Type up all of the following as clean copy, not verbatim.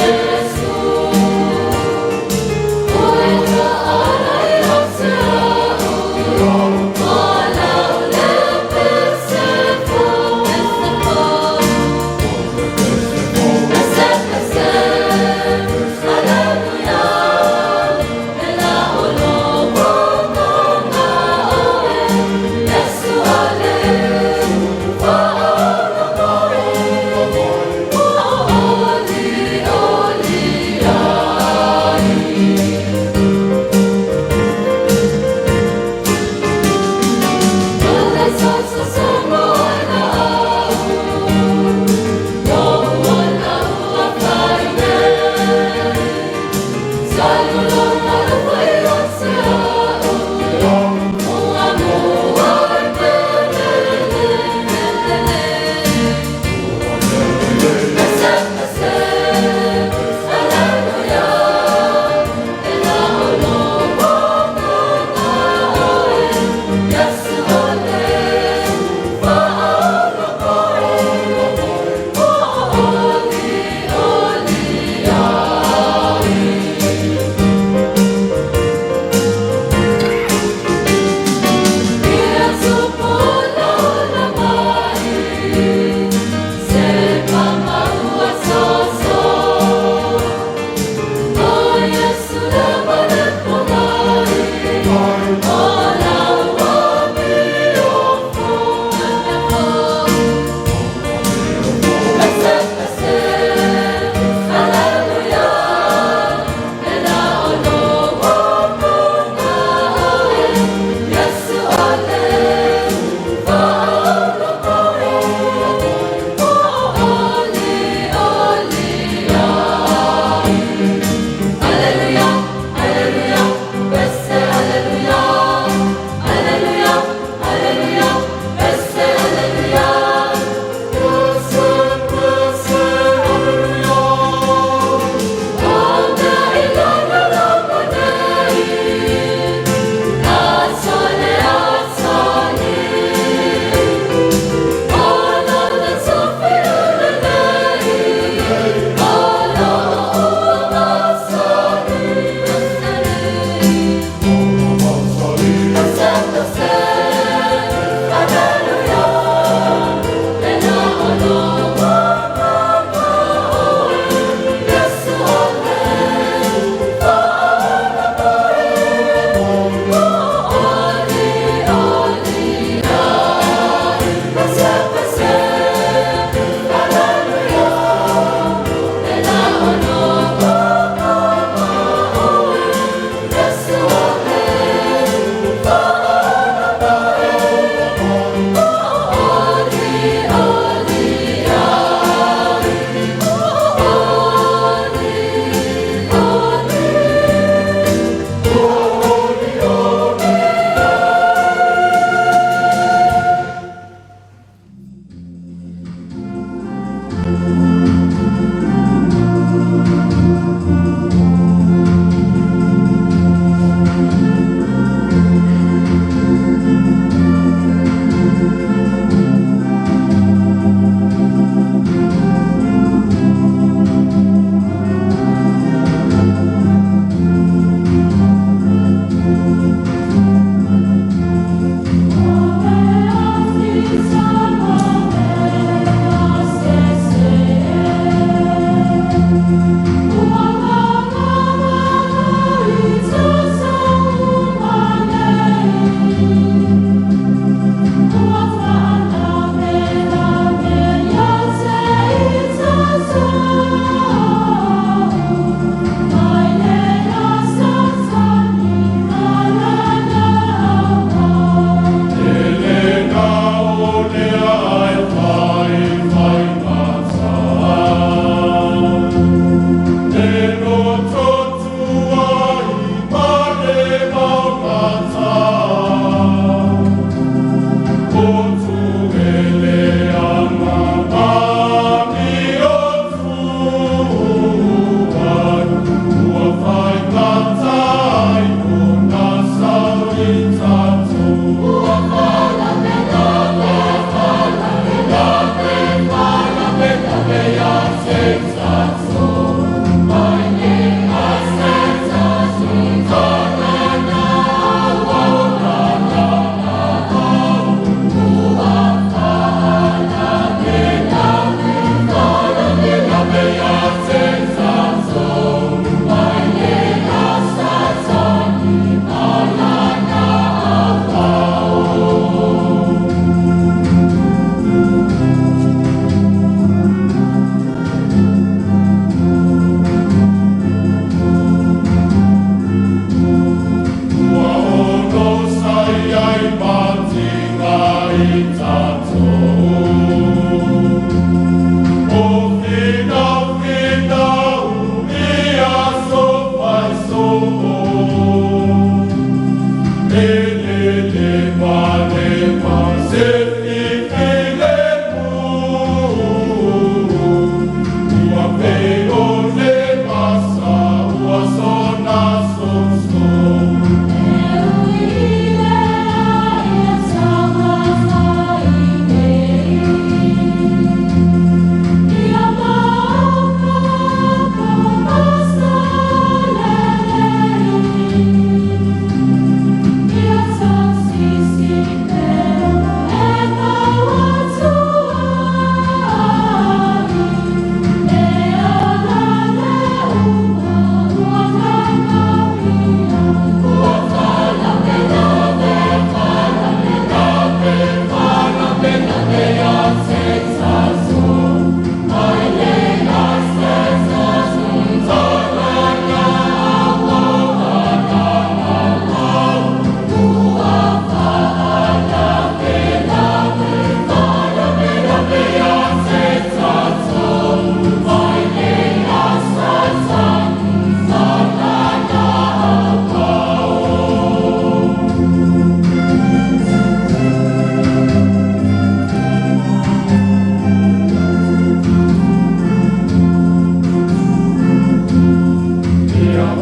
Yesu Thank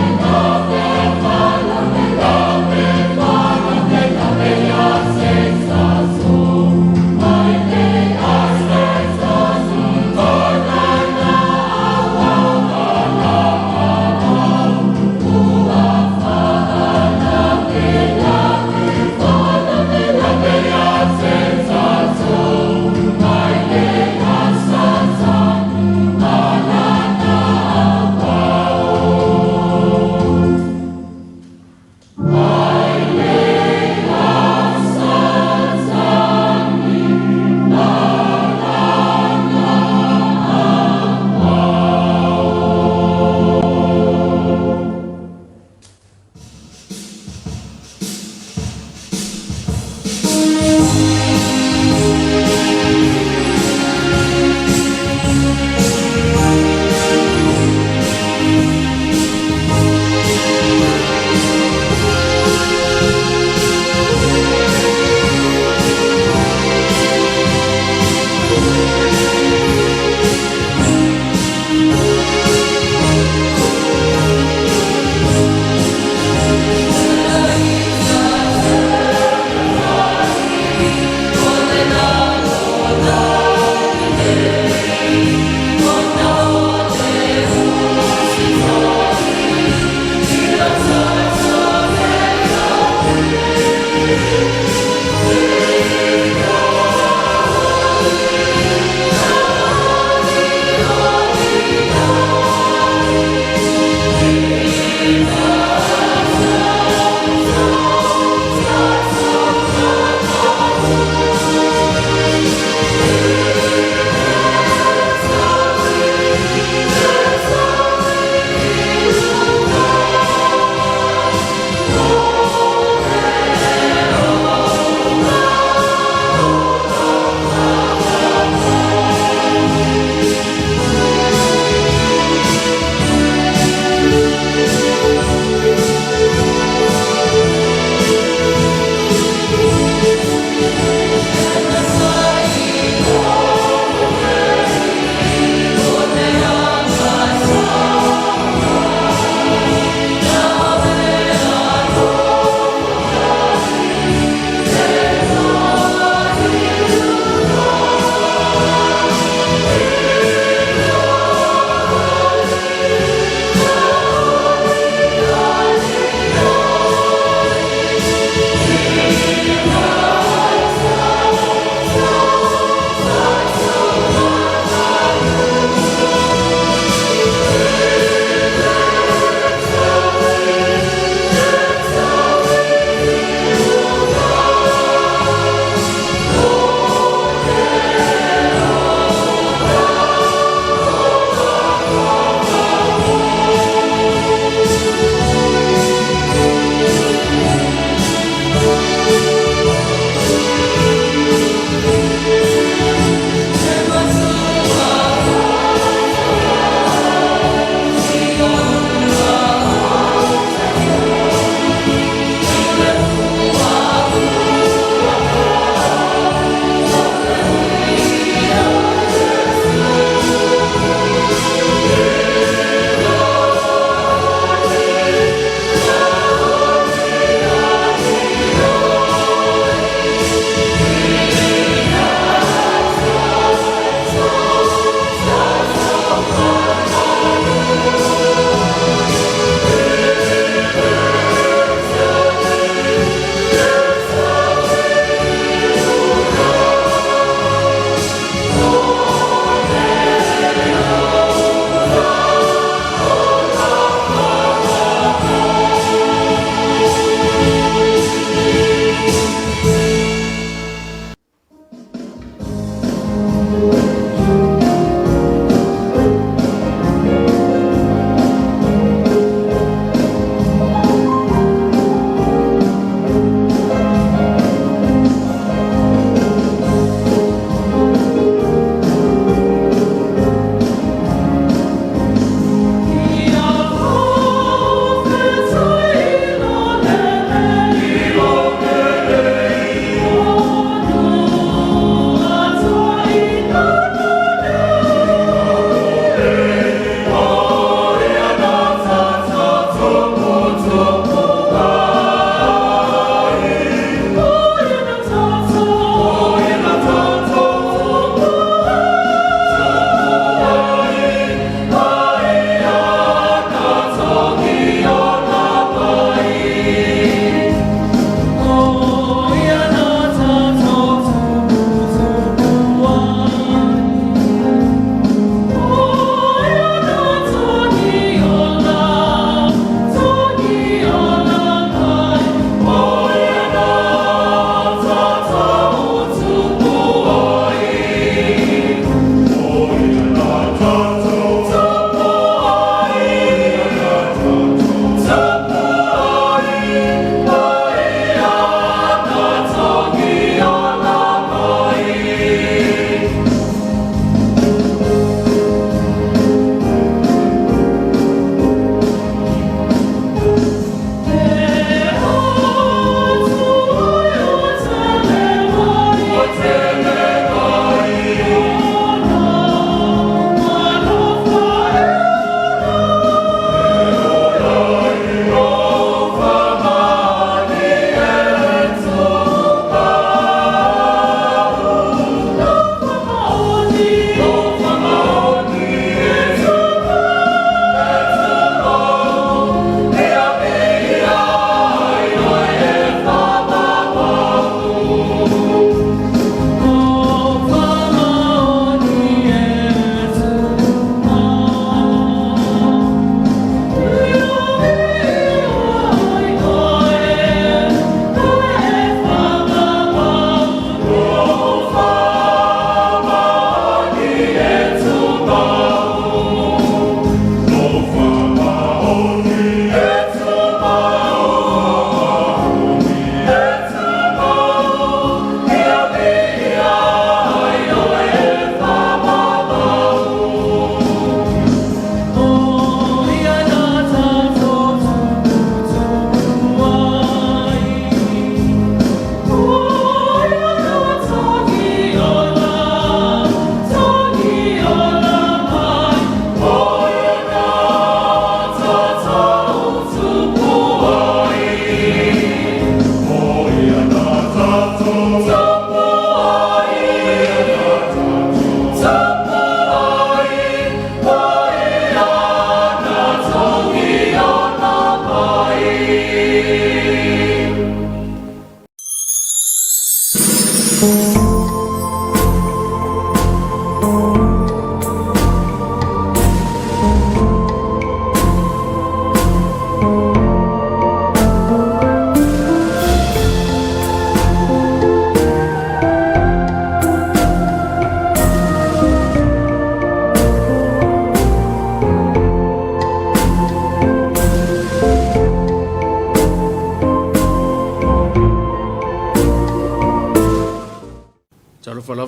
you.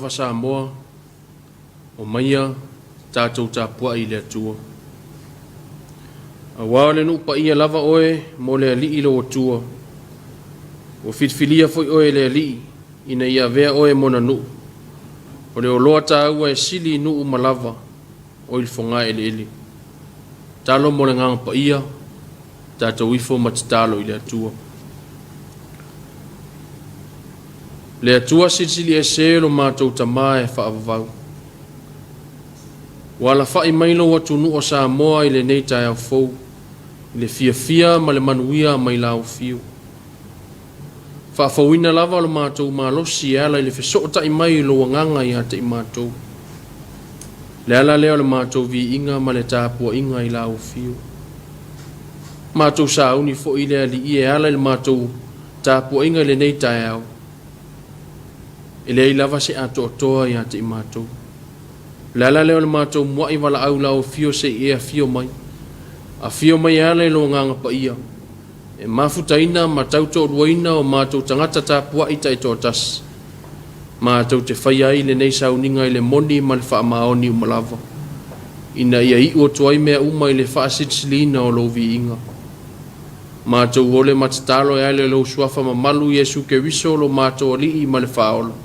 lava Samoa o maia tātou Tapua'iga le atua. Awa le nu pa ia lava oe mo le ali'i lo atua. O fitfilia foi oe le ali'i ina ia vea oe mona nu. O le oloa tāua e sili nu malava o il fonga ele ele. Talo mo le ngang pa ia tātou ifo matitalo i le atua. Le atua sili e se lo mātou tamae whaavavau. Wala whai mailo watu nu o Samoa i le nei Taeao fou. I le fia ma le manuia mai lau fiu. Whaafawina lava lo mātou malosi ala i le fesota i mai lo wanganga i ate i mātou. Le ala leo le mātou vi inga ma le Tapua'iga i lau fiu. Mātou sauni fo i le ali i e ala i le mātou Tapua'iga i le nei Taeao. I le i lava se ato atoa i ate i mātou. Le ala leo le mātou mua i wala au lau fio se i a fio mai. A fio mai ala i lo nganga pa ia. E mafutaina ma tauto ruaina o mātou tangata Tapua'i tai tōtas. Mātou te whai ai le nei sauninga i le moni ma le wha maoni umalava. Ina ia i o tuai mea uma i le wha sitsilina o lo vi inga. Mātou ole matatalo e ale lo suafa ma malu Yesu Keriso lo mātou ali i ma le whaola.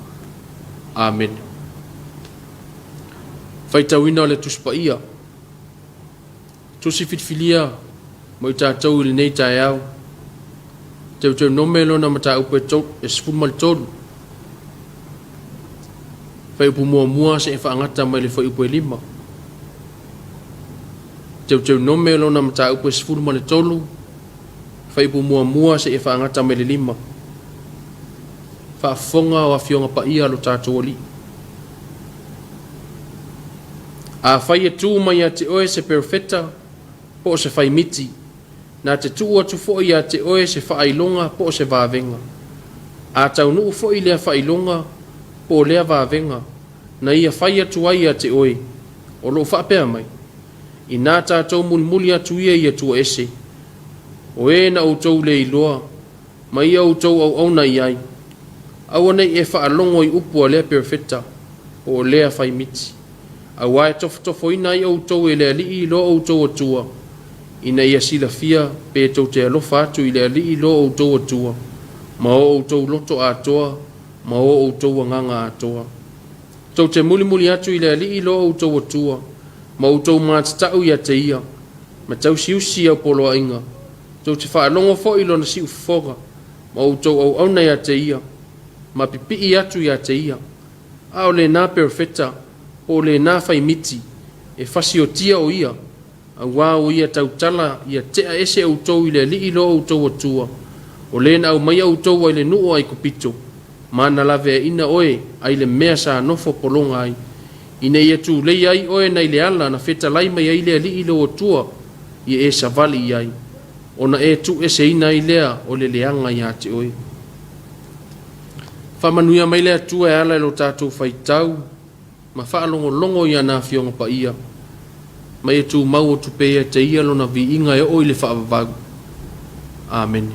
Amen. Whaitawina o le tuspa ia. Tusi fitfilia mo i tātou i le nei Taeao. Teu nomelo na mata upe tau e sfumal tolu. Whai upu mua se e whaangata mai le whai upe lima. Teu nomelo na mata upe sfumal tolu. Whai upu mua se e whaangata mai le lima. Whaafonga o a fionga pa ia lo tātou oli. A whai e tū mai a te oe se perfeta po se whai miti. Nā te tū atu fōi a te oe se whailonga po se vāvenga. A tau nuu fōi lea whailonga po lea vāvenga. Na ia whai atu ai a te oe. O lo whapea mai. I nā tātou muli atu ia i atua ese. O e na outou le iloa. Ma ia outou au auna i ai. Aua nei e whaalongo i upua lea perfeta. Po lea whai miti. Awa e tofo ina i outou e lea li i lo outou atua. Ina ia sila fia pe tau te alofa atu i lea li i lo outou atua. Ma o outou loto atoa, ma o outou wanganga atoa. Tau te muli atu i lea li i lo outou atua. Ma outou mātatau i a te ia. Ma tau siusi au polo a inga. Tau te whaalongo fo i lo na si ufoga. Ma outou au auna i a te ia. Ma pipi i atu i a te ia. Ao le nā perfeta. O le nā whai miti, e whasi o tia o ia, a wā o ia tautala, ia tea ese autou i le li i lo autou atua, o le na au mai autou ai le nuu ai kupito, mana lave ina oe ai le mea sa nofo polonga ai, ina ia tu lei ai oe nei le ala na feta lai mai ai le li i lo atua, i e savali i ai, ona e tu ese ina i lea o le leanga i ate oe. Whamanuia mai le atua e ala lo tātou whaitau, ma whaalongo ia nā fionga pa ia. Ma e tū mau o tupea te ia lona vi inga e oi le whaavavagu. Amen.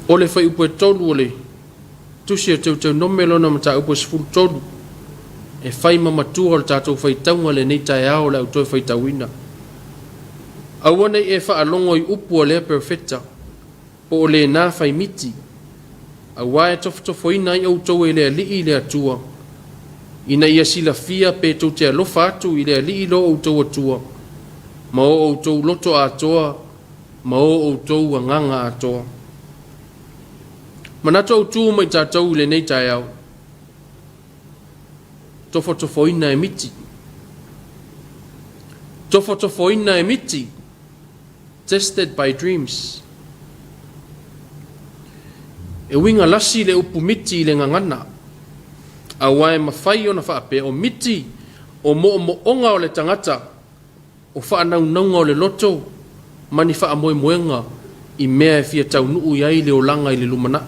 O le whai upo e tolu o le. Tusi a teu nome lona ma tā upo e sifuru tolu. E whai mamatua o le tātou whai taunga le nei Taeao le autoi whai tauina. Aua nei e whaalongo i upo o lea perfeta. Po o le nā whai miti. A wae tofo ina i outou e lea li i lea tua. Ina ia sila fia pe tau te alofa atu i lea li i lo outou atua. Ma o outou loto atoa, ma o outou wanganga atoa. Manato outou mai tātou le nei Taeao. Tofo ina e miti. Tofo ina e miti. Tested by dreams. E winga lasi le upu miti le ngangana. A wae mawhai o na whaape o miti o mo onga o le tangata o whaanaunga o le loto mani wha moe moenga i mea e fia tau nuu iai le o langa i le lumana.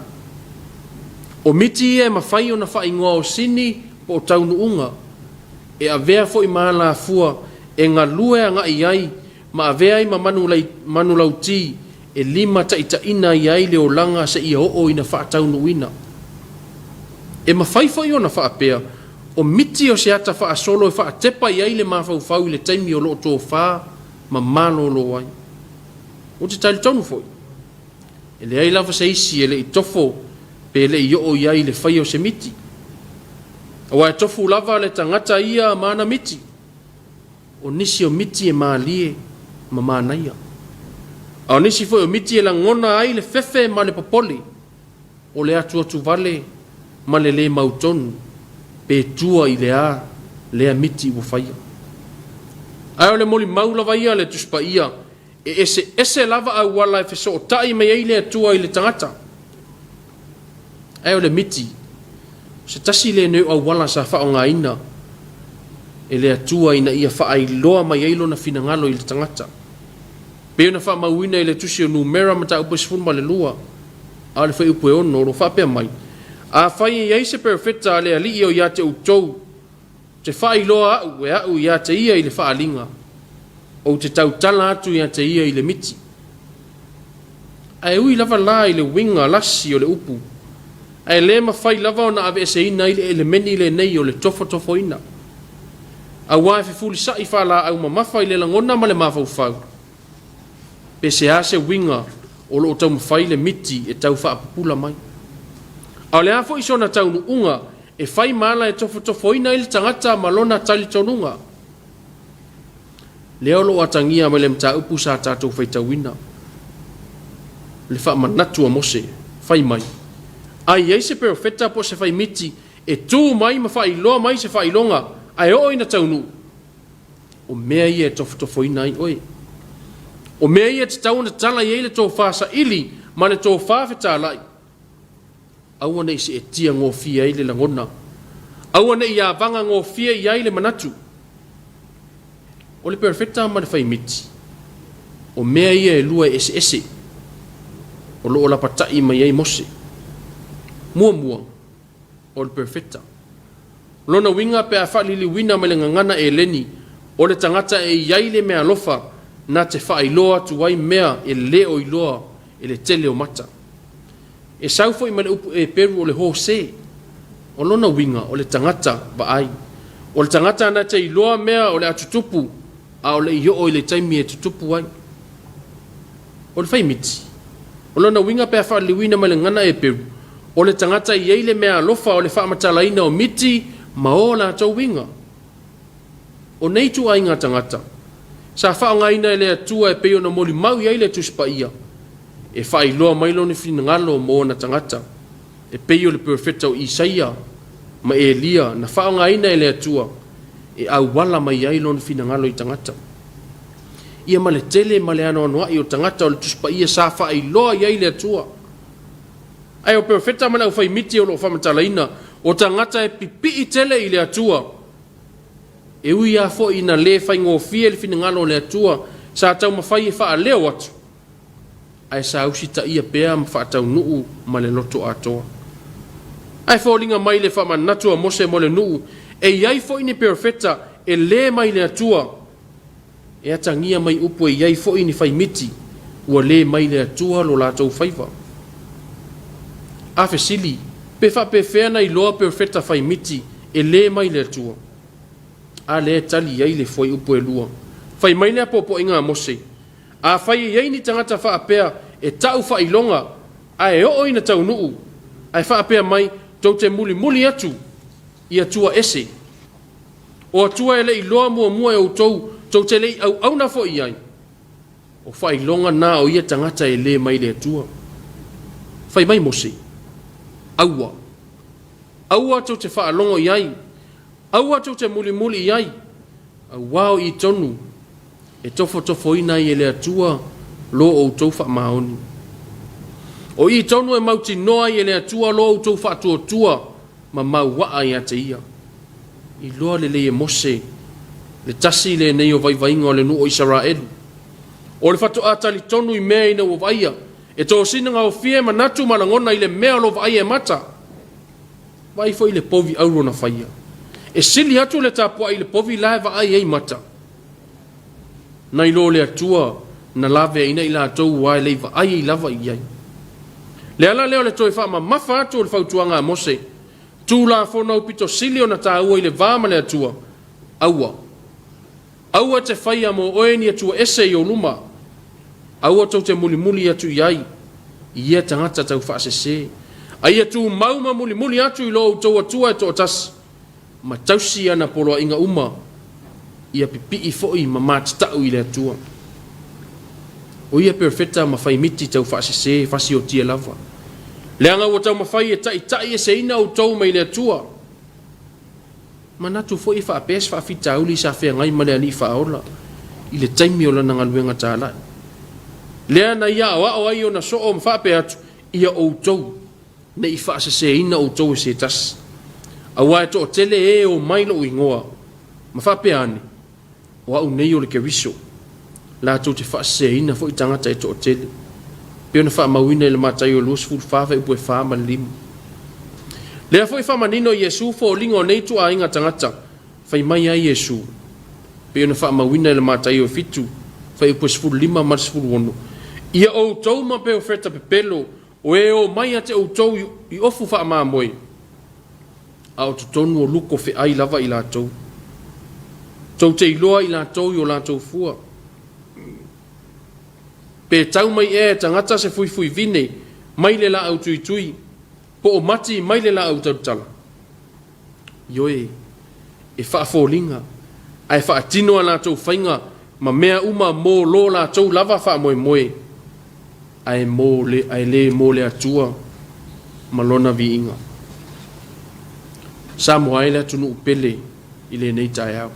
O miti e mawhai o na wha ingoa o sini po o tau nuunga e a vea fo i maala fua e ngā lue a ngā iai ma a vea i ma manu lau ti e lima ta ita ina i ai le o langa sa i o ina whaatau nuina. E mawhaifai o na whaapea, o miti o se ata wha solo e wha tepa i aile mawhau le taimi o loo tō wha ma mano lo wai. O te taili tonu foi. E le aila se isi e le i tofo pe le i o i aile whai o se miti. O e tofu lava le tangata ia mana miti. O nisi o miti e maalie ma manaia. O nisi foi o miti e la ngona ai le fefe ma le popoli. O le atu atu vale ma le mautonu. Pe tua i lea miti ua whaia. Ai o le moli maulava ia le tuspa ia. E ese lava au wala e feso o tai mai ei le tua i le tangata. Ai o le miti. Se tasi le neu au wala sa wha o ngā ina. E le atua ina ia wha ai loa mai eilo na finangalo i le tangata. Peo na wha mauina i le tusi o numera mata upo sifunu ma le lua. A le whai upo e ono o wha pia mai. A whai i eise perfecta le ali o ia te utou. Te whai loa au e au ia te ia i le wha alinga. O te tau tala atu ia te ia i le miti. Ai ui lava la i le winga lasi o le upu. Ai le ma whai lava o na ave ese ina i le elemeni le nei o le tofo ina. A wai fe fuli sa i whala au ma mawhai le langona ma le mawhau whau. Pe se ase winga o lo tau mawhai le miti e tau wha apupula mai. A le afo iso na tau nuunga e whai mala e tofo ina i le tangata malona tali tonunga. Leo lo atangia me le mta upu sa tātou whai tauina. Le wha manatu a mose, whai mai. Ai eise perfecta po se whai miti e tū mai ma whai loa mai se whai longa. Ai o ina taunu. O mea ia e tofo ina i oe. O mea ia te tauna tala i eile tō whasa ili ma le tō whawheta lai. Aua nei se e tia ngō fia eile langona. Aua nei ia vanga ngō fia i eile manatu. O le perfecta ma le whai miti. O mea ia e lua ese. O lo o la patai mai ei mose. Mua. O le perfecta. Lona winga pe a whalili wina me le ngangana e leni. O le tangata e iaile mea lofa. Na te whailoa tuwai mea e leo i loa e le tele o mata. E saufo i male upu e peru o le ho se. O lona winga o le tangata ba ai. O le tangata na te iloa mea o le atutupu. A o le i o le taimi e tutupu ai. O le whaimiti. O lona winga pe a whalili wina me le ngana e peru. O le tangata i eile mea lofa o le whaamatalaina o miti ma o la tau winga. O nei tu ai ngā tangata. Sa whaangaina e le atua e peo na moli mau i eile tuspa ia. E whai loa mailo ni whinangalo mo na tangata. E peo le perfecta o Isaia ma e Elia na whaangaina e le atua. E au wala mai ailo ni whinangalo i tangata. Ia ma le tele ma le ano anuai o tangata o le tuspa ia sa whai loa i eile atua. Ai o perfecta mana u whai miti o lo whamatalaina o tangata e pipi i tele i le atua. E ui a fo ina le whai ngō fia le whinangalo le atua sa tau mawhai e wha leo atu. Ai sa usi ta ia pea ma wha tau nuu ma le loto atoa. Ai fo linga mai le wha manatu a mose mo le nuu e iai fo ini perfecta e le mai le atua. E atangia mai upu e iai fo ini whai miti ua le mai le atua lo la tau whaiva. Afe sili, pe wha pe whena i loa perfecta whai miti e le mai le atua. A le tali iai le foi upu e lua. Whai mai le apopo inga mose. A whai iai ni tangata wha apea e tau wha ilonga. A e o ina tau nuu. A wha apea mai tau te muli atu. I atua ese. O atua ele i loa mua e utou. Tau te lei au na fo iai. O wha ilonga na o ia tangata e le mai le atua. Whai mai mose. Aua. Aua tau te wha alongo iai. Aua tau te muli iai. Wao i tonu. E tofo ina i ele atua lo o tau wha maoni. O i tonu e mauti noa i ele atua lo o tau wha tua ma mau waa i ate ia. I loa le e mose le tasi le nei o vaivainga o le nu o Israelu. O le whatu atali tonu i mea ina o vaia. E tō sinanga o fie manatu malangona i le mea lo vaia e mata. Vai fo i le povi auro na whaia. E sili atu le tapua i le povi lae vaia e mata. Nai lo le atua na lave ina i la atou wae lei vaia i lava i ai. Le ala leo le toi wha ma mafa atu o le whautuanga a mose. tula fona pito silio na taua ile vama le atua aua te whaia mo oeni atua ese i o luma aua tau te muli atu iai ia tangata tau whaasese ai atu mauma muli atu i lo tau atua e to otas ma tausi ana polo inga uma ia pipi i foi ma matitau i le atua o ia perfecta ma fai miti tau whaasese fasi o tia lava leanga o tau mawhai e tai e se ina o tau mai le atua manatu foi fa apes fa fita uli sa fe ngai male ani fa ola i le taimi o lana ngaluenga tala lea na ia o ai o na so o fa pe atu ia o tau na i fa se ina o tau se tas awa to tele e o mai lo ingoa ma fa pe ani wa o nei o le Kerisiano la to te fa se ina foi tangata e to tele pe ona fa mawina le matai o lus ful fa e pu fa ma lim le foi fa manino Yesu fo lingo nei tu a inga tangata fai mai ai Yesu pe ona fa mawina le matai o fitu fai pu ful lima ma ful wono ia o tau ma pe oferta pe pelo o e o mai ate o tau i ofu fa ma moi au to tonu o luko fe ai lava i la tau tau te iloa i la tau i o la tau fua pe tau mai e tangata se fui vine mai le la au tui po o mati mai le la au tau tala yoe e fa folinga ai fa tino la tau fainga ma mea uma mo lo la tau lava fa moe ai le mo le atua malona viinga Samoa ile tunu pele ile nei Taeao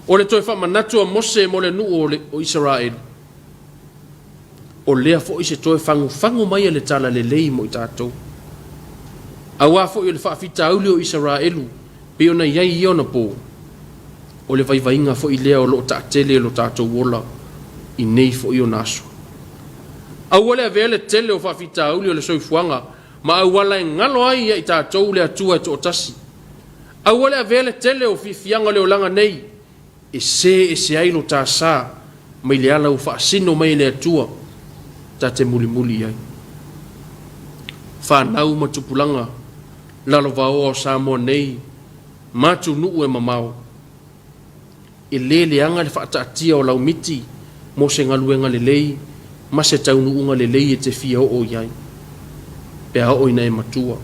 o le toi fa manatu Mose mo le nu o Israel o lea fo ise toi fangu mai le tala le lei mo tatou awa fo ile fa fita uli o Israelu pe ona yai ona po o le vai fo ile o lo tatele lo tatou wola i nei fo i onaso awale vele tele o fa fita uli o le soifuanga ma awala ngalo ai i tatou le atua to tasi awale vele tele o fianga le olanga nei e se ai lo tasa mai le ala o fa sino mai le atua ta te muli ai fa nau matupulanga lalo vao o Samoa nei matu nu e mamao e le anga le fa tatia o lau miti mo se ngaluenga le lei ma se tau nu unga le lei e te fia o iai pe a o ina e matua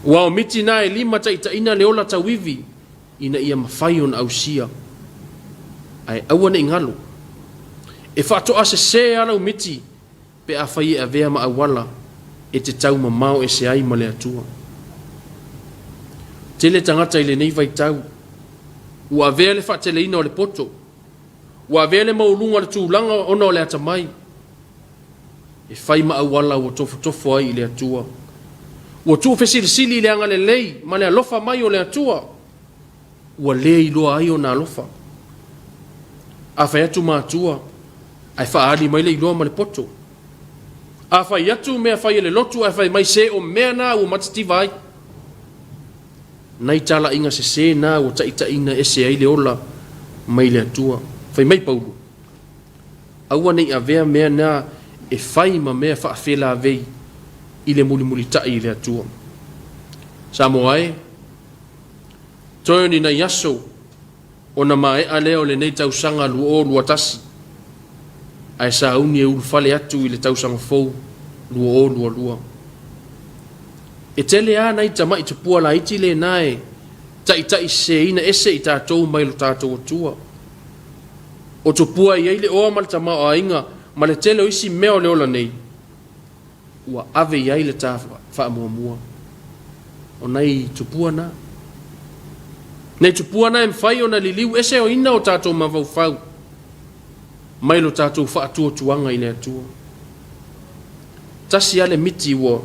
wa o miti na e lima ta ina le ola ta wivi ina ia mawhai on au sia ai awane ingalo e whato ase se ala o miti pe a whai e vea ma awala e te tau ma mau e se ai ma le atua tele tangata ile nei vai tau ua vea le whatele ina o le poto ua vea le maulunga le tūlanga ona o le atamai e whai ma awala ua tofo ai le atua ua tu fesili le anga le lei ma le alofa mai o le atua ua le iloa ai o na alofa a whai atu ma atua ai whaali mai le iloa ma le poto a whai atu mea whai le lotu a whai mai se o mea na ua matativa ai nai tala inga se na ua taita ina ese ai le ola mai le atua whai mai paulu aua nei a vea mea na e whai ma mea whaafela vei i le muli tai i le atua Samoa e toioni na yaso o na mae a leo le nei tausanga lua tasi ai sa uni e ulfale atu i le tausanga fou lua e tele a nai tamai tupua la iti le nae tai se ina ese i tātou mai lo tātou atua o tupua i eile oa mal tamao a inga ma le tele o isi meo le ola nei ua ave i eile tā wha mua o nei tupua na nei tupua na e mwhai o na liliu ese o ina o tātou mawau mai lo tātou wha atua tuanga i le atua tasi ale miti ua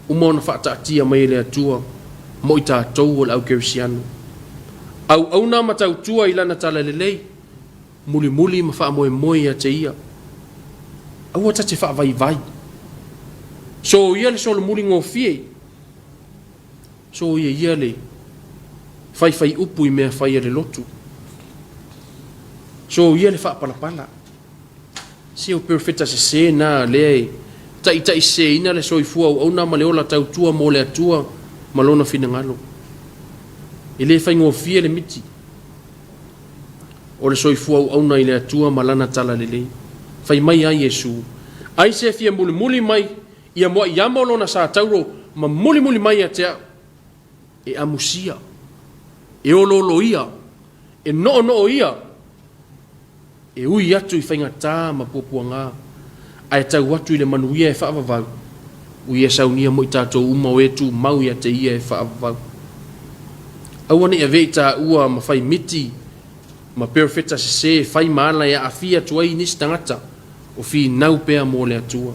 umona wha taatia mai le atua mo i tātou o le au Kerisiano au na matau tua i lana tala lelei muli ma wha moe a te ia au ata te wha vai so ia le solo muli ngō fie so ia le fai upu i mea fai le lotu so ia le wha palapala si o perfecta se na le tai se ina le soifua au na ma le ola tau tua mo le atua malona finangalo. Ile faingofia le miti. O le soifua au na ile atua malana tala lelei. Fai mai a Yesu. Ai se fia muli mai ia mo ia mo lona sa tauro ma muli mai a Taeao. E amusia. E ololo ia. E no ia. E ui atu I whaingata ma pupuanga. Ai tau atu I le manuia e whaavavau. Ui e saunia mo I tātou uma o etu mau ia te ia e whaavavau. Awane e vei tā ua ma whai miti ma perfecta se whai maala e awhia tuai nisi tangata o whi nau pea mo le atua.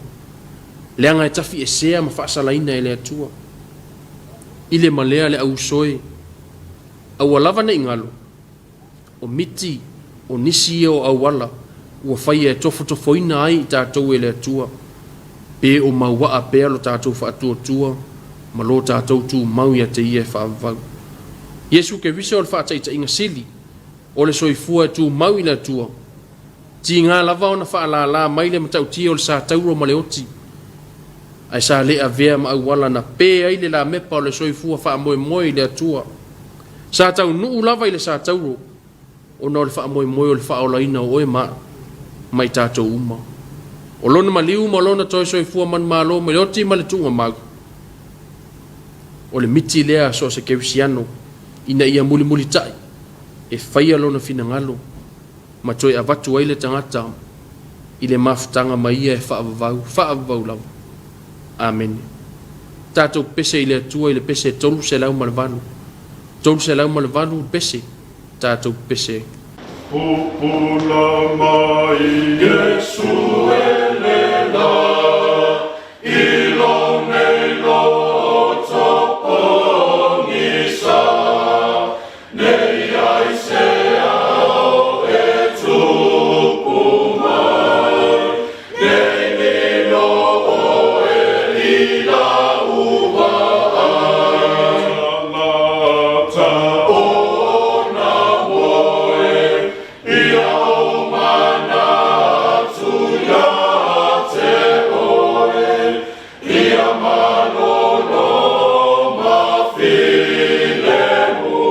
Leanga e tafi e sea ma whaasalaina e le atua. Ile malea le au soe. Au alava na ingalo. O miti o nisi o awala. Ua whai e tofoina ai I tātou e le atua. Pe o maua a pea lo tātou whaatua tua. Ma lo tātou tu mau ia te ia e whaavavau. Yesu ke vise o le whaataita inga sili. O le soifua tu mau I le atua. Ti ngā lava o na whaalala mai le matau tia o le sa tauro ma le oti. Ai sa le a vea ma awala na pe ai le la mepa o le soifua wha moe le atua. Sa tau nuu lava I le sa tauro. O na o le wha moe o le wha ola ina o e mai tātou uma. O lona maliu ma lona toi soifua man malo ma le oti ma le tunga mau. O le miti lea so se Kerisiano. Ina ia muli tai. E whaia lona finangalo. Ma toi avatu ai le tangata. I le mafutanga ma ia e whaavavau lau. Amen. Tātou pese I le atua I le pese tolu se lau malavalu. Tolu se lau malavalu pese. Tātou pese. Pupula mai Yesu elela. Ilo nei lo topo ngisa. Nei ai se ao e tupu mai. Nei nino o e ila uwa ai. Lata o na woe. Ia o mana tu ya te oe. Ia manolo ma filemu.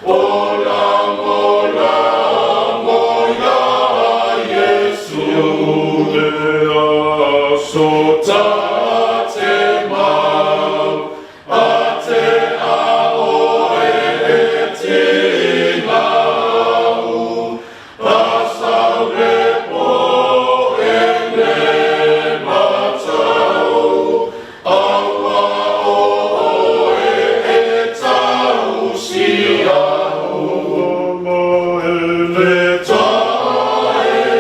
Ola mola moya Yesu. Lea sota te mau. A te a oe e te lau. A saure po e le matau. Aua o e tau siau. Le taeao.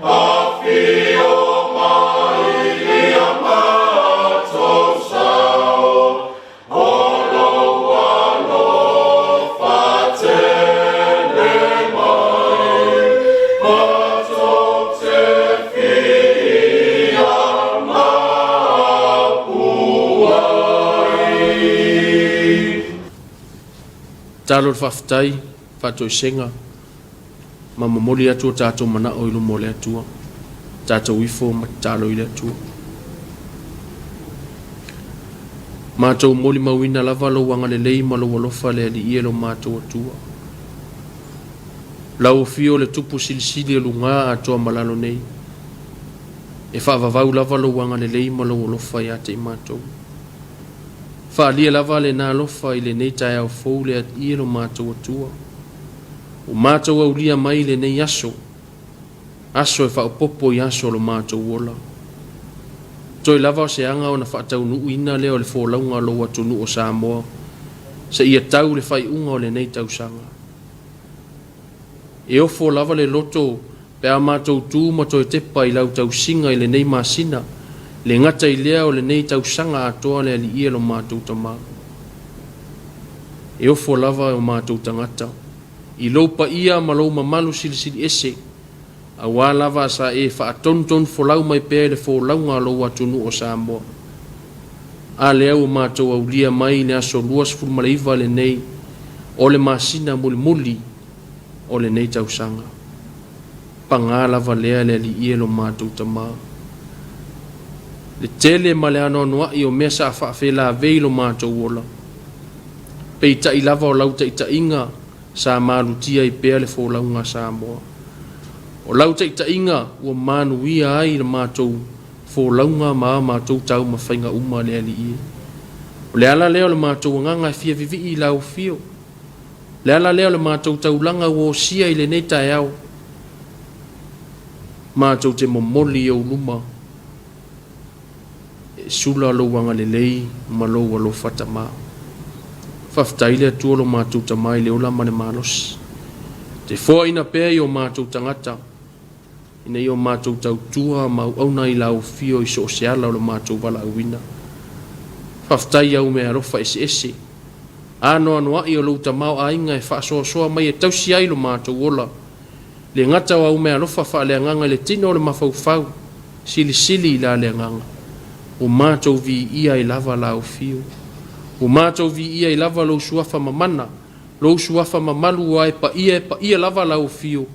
A fio mai ia matou sau. Olo walo fatele mai. Matou te fia mapuai. Talo le whaftai, whatoi senga. Ma mamoli atua tātou mana o ilu mo le atua. Tātou ifo ma talo I le atua. Mātou moli mawina lava lo wanga le lei ma lo walofa le ali ia lo mātou atua. Lau fio le tupu silisili lu ngā atoa malalo nei. E whaavavau lava lo wanga le lei ma lo walofa ia te mātou. Whaalia lava le nā lofa I le nei Taeao fou le at ia lo mātou atua. O mātou au lia mai le nei aso. Aso e whaopopo I aso lo mātou ola. Toi lava o se anga o na whaatau nuu ina leo le fōlaunga lo atu nuu o Samoa. Se ia tau le whai unga o le nei tau sanga. E ofo lava le loto pe a mātou tū ma toi tepa I lau tau singa I le nei masina. Le ngata I lea o le nei tau sanga atoa le ali ia lo mātou tamā. E ofo lava o mātou tangata. I lopa ia ma lo mamalu silisili ese. A wā lava sa e whaatonton folau mai pēr le fōlaunga lo atunu o Samoa. A lea o mātou au lia mai le aso luas fulmaleiva le nei o le masina muli o le nei tau sanga. Pangā lava lea le ali ia lo mātou tamā. Le tele ma le ano noa i o mea sa whaafela vei lo mātou ola. Pei ta i lava o lau ta i ta inga sa manutia i pea le fōlaunga Samoa. O lau ta i ta inga ua manuia ai le mātou fōlaunga maa mātou tau ma whainga uma le ali i. O le ala leo le mātou nganga e fia vivi i lau fio. Le ala leo le mātou taulanga o sia i le nei Taeao. Mātou te momoli o luma. E sula lo wanga le lei ma lo walo fata maa. Whaftaile atua lo mātou tamai le ola mane malos. Te fōa ina pēa i o mātou tangata. Ina i o mātou tautua mau auna i lau fio i so seala o lo mātou wala awina. Whaftai au mea rofa ese. Ano anoa i o lo tamau a inga e whaasoa mai e tausi ai lo mātou ola. Le ngata au mea rofa wha le anganga le tino le mawhau. Sili i la le anganga. O mātou vi ia i lava lau fio. O mātou vi ia i lava lo suafa mamana. Lo suafa mamalu ai pa ia lava lau fio.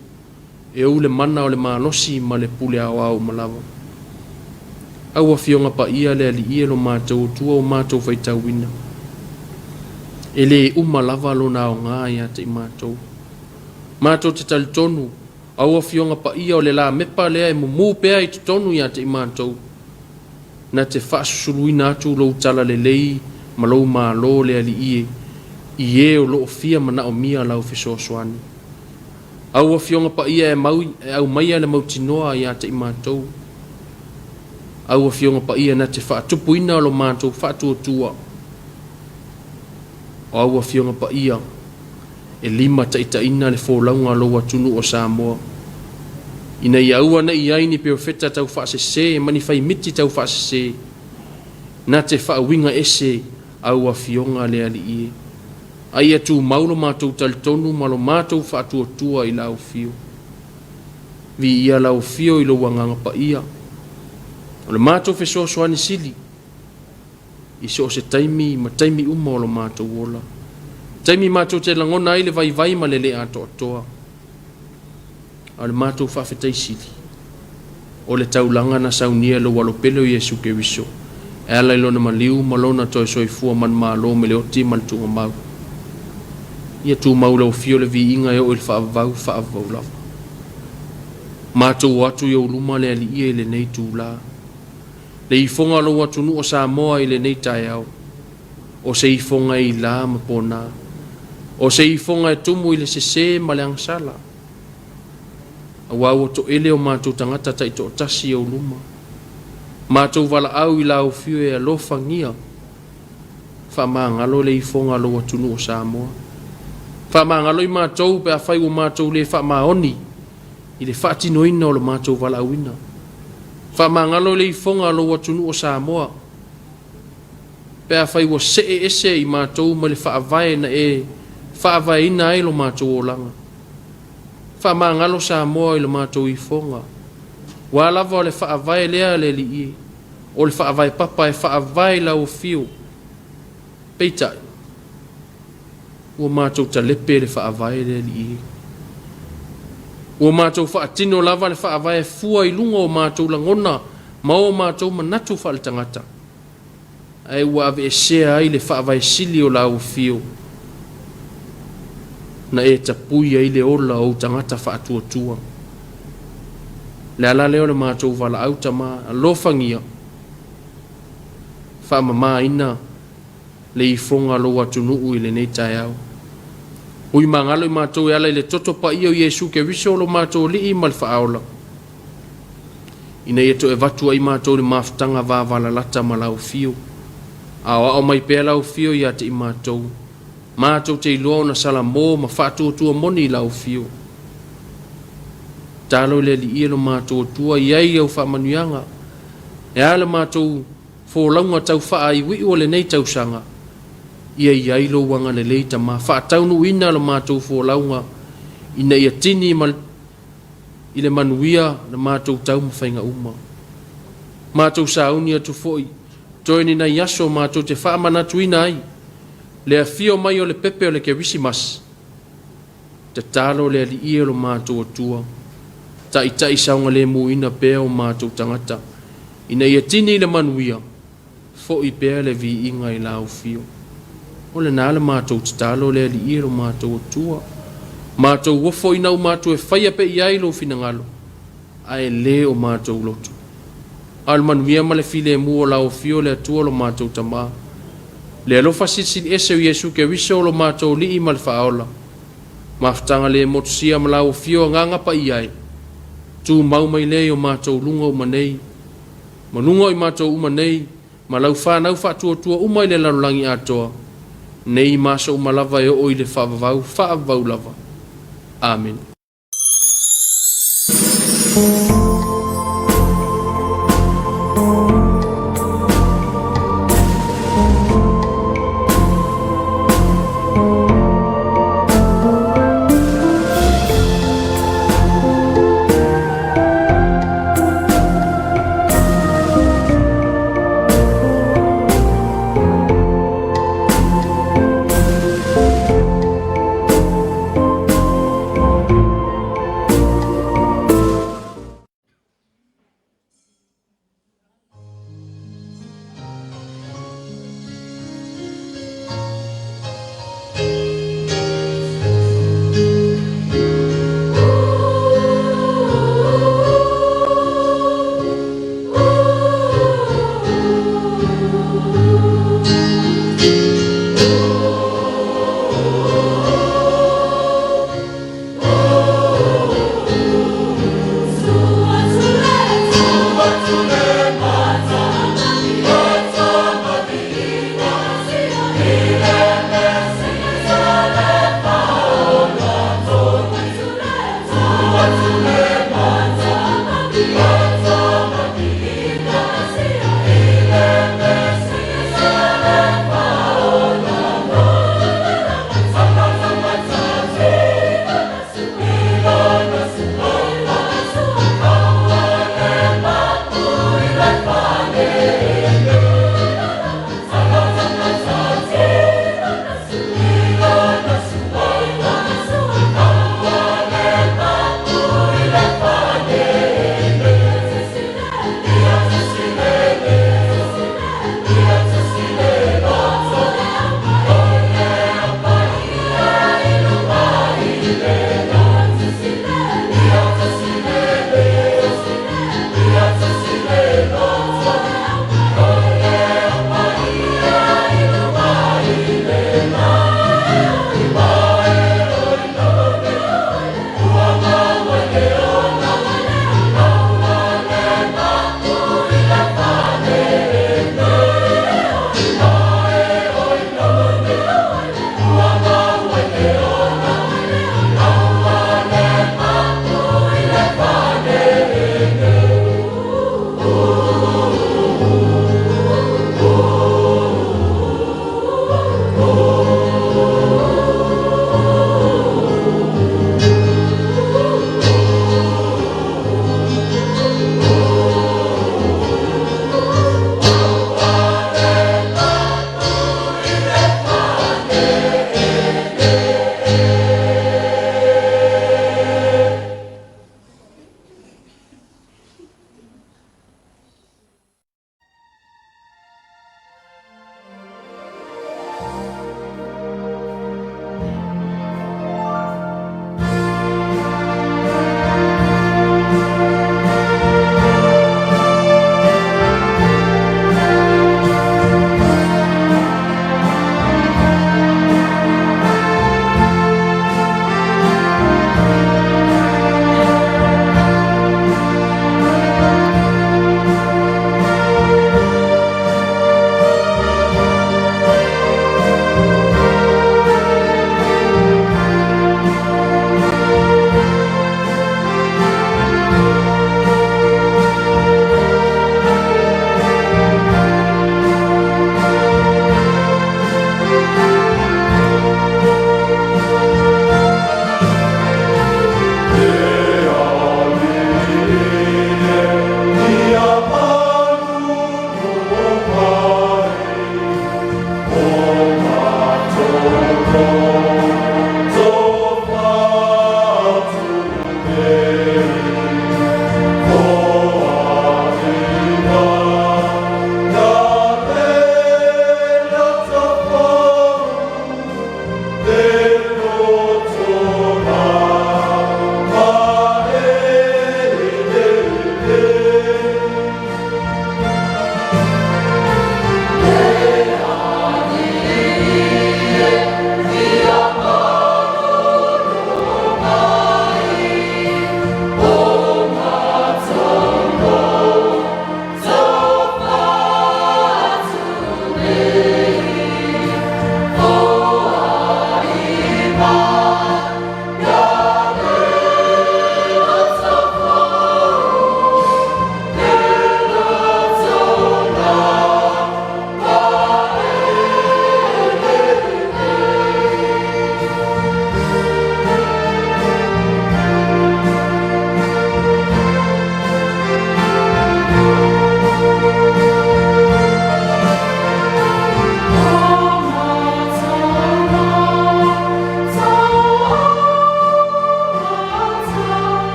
E o le mana o le manosi ma le pule au malava. Au a fionga pa ia le ali ia lo mātou tua o mātou faitauina. E le lava lo na o ngā ia te mātou. Mātou te talitonu. Au a fionga pa ia o le la mepa lea e mumu pea i te tonu ia te mātou. Na te whaasuluina atu lo tala le lei ma lo lo le ali ie. I e o lo fia mana o mia lau fiso soani. Au a fionga pa ia e au maia le mautinoa ia te mātou. Au a fionga pa ia na te whaatupuina o lo mātou whaatuatua. Au a fionga pa ia e lima taitaina le fōlaunga lo atunu o Samoa. Ina ia ua na ia ini perfeta tau whaasese e mani whai miti tau whaasese. Na te whaawinga ese au a fionga le ali ie. Ai atu maulo mātou talitonu malo mātou whaatuatua i lau fio. Vi ia lau fio i lo wanganga pa ia. O le mātou whesoa soani sili. I so se taimi ma taimi uma o lo mātou ola. Taimi mātou te langona ai le vai ma le le ato atoa. O le mātou whawhetai sili. O le taulanga na saunia lo walopelo i Jesu Keriso. E ala ilo na maliu malona toi soifua man malo me le oti maltunga mau. Ia tu maula o fio le vi inga e o il whaavau lava. Mātou atu i o luma le ali ia i le nei tū la. Le i fonga lo atu nu o Samoa i le nei Taeao. O se i fonga i la ma pōna. O se i fonga e tumu i le sese ma le angsala. A wau o to ele o mātou tangata tai to tasi o luma. Mātou wala au i la o fio e alofa ngia. Wha maangalo le i fonga lo atu nu o Samoa. Wha maangalo i mātou pe a whai o mātou le wha maoni. I le wha tinoina o le mātou wala awina. Wha maangalo le i fonga lo atunu o Samoa. Pe a whai o se ese i mātou ma le wha avae na e wha avae ina e lo mātou o langa. Wha maangalo Samoa i lo mātou i fonga. Wa lava o le wha avae lea le li i. O le wha avae papa e wha avae la o fio. Peitai. Ua mātou ta lepe le wha avae le li i. Ua mātou wha atino lava le wha avae fua i lunga o mātou langona. Ma o mātou manatu wha le tangata. Ai ua ave e sea ai le wha avae sili o la o fio. Na e tapui ai le ola o tangata wha atua. Le ala leo le mātou wala auta ma alofangia. Wha mama ina le i fonga lo atunu i le nei Taeao. Ui mangalo i mātou e ala i le toto pa ia o Jesu Keriso lo mātou li i mal whaaola. Ina i eto e vatu ai mātou le maftanga vāvala lata ma lau fio. Awa o mai pēa lau fio i ate i mātou. Mātou te iloa na sala mō ma whātua tua moni i lau fio. Tālo le li ia lo mātou tua iai au whamanuianga. E ala mātou fōlaunga tau wha ai wi o le nei tau sanga. Ia iai lo wanga le leita ma whaataunu ina lo mātou fōlaunga. Ina ia tini i le manuia na mātou tau mawhainga uma. Mātou sauni atu foi. Toi ni na yaso mātou te whaamanatu ina ai. Le a fio mai o le pepe o le Kerisimas. Te talo le ali ia lo mātou atua. Ta ita saunga le mu ina pēo mātou tangata. Ina ia tini le manuia, fo I pea le vi inga I lau fio. O le nā le mātou tatalo le li iro mātou tua. Mātou wafo I nau mātou e whaia pe iai lo fina ngalo. Ai le o mātou lotu. Al manuia ma le file mua lau fio le atua lo mātou tamā. Le alofa sitsin ese o Yesu ke riso lo mātou li I mal whaola. Maftanga le motusia ma lau fio nganga pa iai. Tu mau mai le o mātou lunga o manei. Manunga I mātou umanei. Ma lau whanau whatua tua umai le lalulangi atoa. Nei maso umalava e o I le whaavau lava. Amen.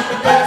Hey!